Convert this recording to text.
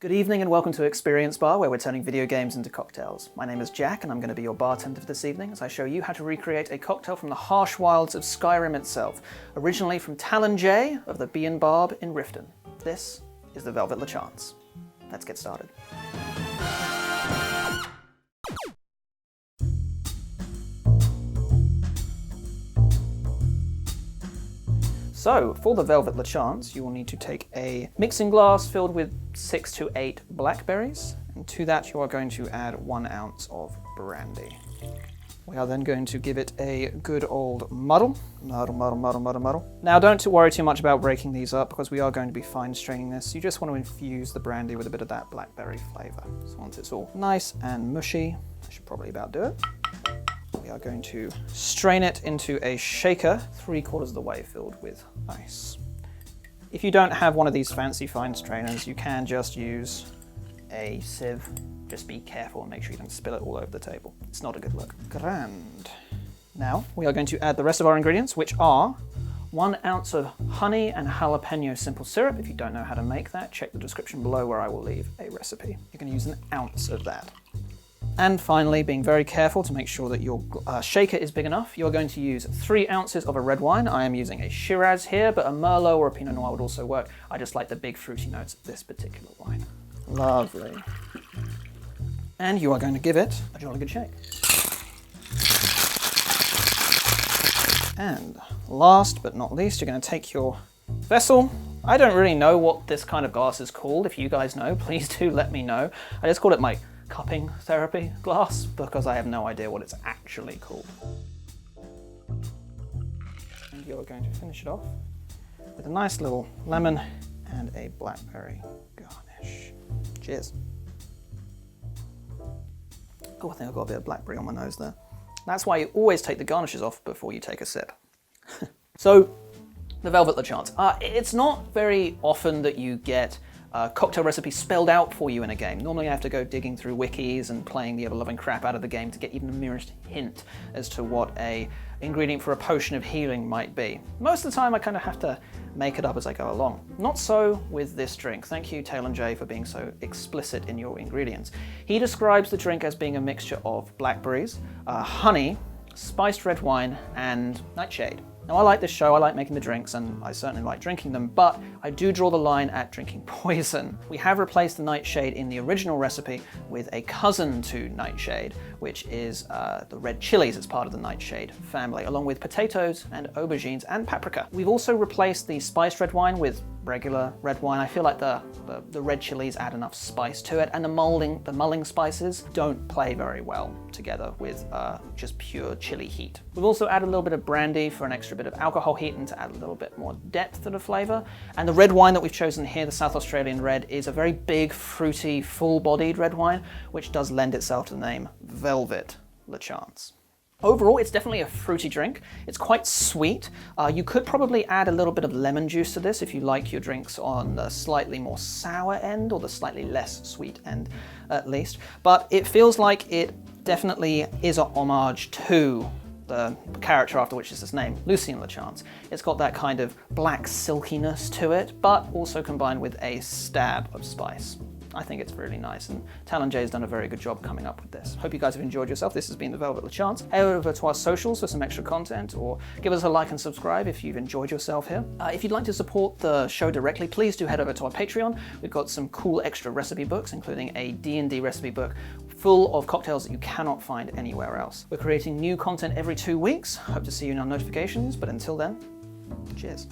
Good evening and welcome to Experience Bar, where we're turning video games into cocktails. My name is Jack and I'm going to be your bartender for this evening as I show you how to recreate a cocktail from the harsh wilds of Skyrim itself, originally from Talen-Jei of the Bee and Barb in Riften. This is the Velvet LeChance. Let's get started. So, for the Velvet LeChance, you will need to take a mixing glass filled with 6 to 8 blackberries, and to that you are going to add 1 ounce of brandy. We are then going to give it a good old muddle. Muddle. Now don't worry too much about breaking these up because we are going to be fine straining this. You just want to infuse the brandy with a bit of that blackberry flavour. So once it's all nice and mushy, I should probably about do it. We are going to strain it into a shaker 3/4 of the way filled with ice. If you don't have one of these fancy fine strainers, you can just use a sieve. Just be careful and make sure you don't spill it all over the table. It's not a good look. Grand. Now we are going to add the rest of our ingredients, which are 1 ounce of honey and jalapeno simple syrup. If you don't know how to make that, check the description below where I will leave a recipe. You're going to use 1 ounce of that. And finally, being very careful to make sure that your shaker is big enough, you're going to use 3 ounces of a red wine. I am using a Shiraz here, but a Merlot or a Pinot Noir would also work. I just like the big fruity notes of this particular wine. Lovely. And you are going to give it a jolly good shake. And last but not least, you're going to take your vessel. I don't really know what this kind of glass is called. If you guys know, please do let me know. I just call it my cupping therapy glass because I have no idea what it's actually called. And you're going to finish it off with a nice little lemon and a blackberry garnish. Cheers. Oh, I think I've got a bit of blackberry on my nose there. That's why you always take the garnishes off before you take a sip. So, the Velvet LeChance. It's not very often that you get a cocktail recipe spelled out for you in a game. Normally I have to go digging through wikis and playing the ever-loving crap out of the game to get even the merest hint as to what a ingredient for a potion of healing might be. Most of the time I kind of have to make it up as I go along. Not so with this drink. Thank you, Talen-Jei, for being so explicit in your ingredients. He describes the drink as being a mixture of blackberries, honey, spiced red wine, and nightshade. Now I like this show, I like making the drinks, and I certainly like drinking them, but I do draw the line at drinking poison. We have replaced the nightshade in the original recipe with a cousin to nightshade, which is the red chillies. It's part of the nightshade family, along with potatoes and aubergines and paprika. We've also replaced the spiced red wine with regular red wine. I feel like the red chilies add enough spice to it, and the mulling spices don't play very well together with just pure chili heat. We've also added a little bit of brandy for an extra bit of alcohol heat and to add a little bit more depth to the flavour. And the red wine that we've chosen here, the South Australian red, is a very big, fruity, full-bodied red wine, which does lend itself to the name Velvet LeChance. Overall, it's definitely a fruity drink. It's quite sweet. You could probably add a little bit of lemon juice to this if you like your drinks on the slightly more sour end or the slightly less sweet end, at least. But it feels like it definitely is a homage to the character after which is his name, Lucien LeChance. It's got that kind of black silkiness to it, but also combined with a stab of spice. I think it's really nice, and Talen-Jei has done a very good job coming up with this. Hope you guys have enjoyed yourself. This has been the Velvet LeChance. Head over to our socials for some extra content, or give us a like and subscribe if you've enjoyed yourself here. If you'd like to support the show directly, please do head over to our Patreon. We've got some cool extra recipe books, including a D&D recipe book full of cocktails that you cannot find anywhere else. We're creating new content every 2 weeks. Hope to see you in our notifications, but until then, cheers.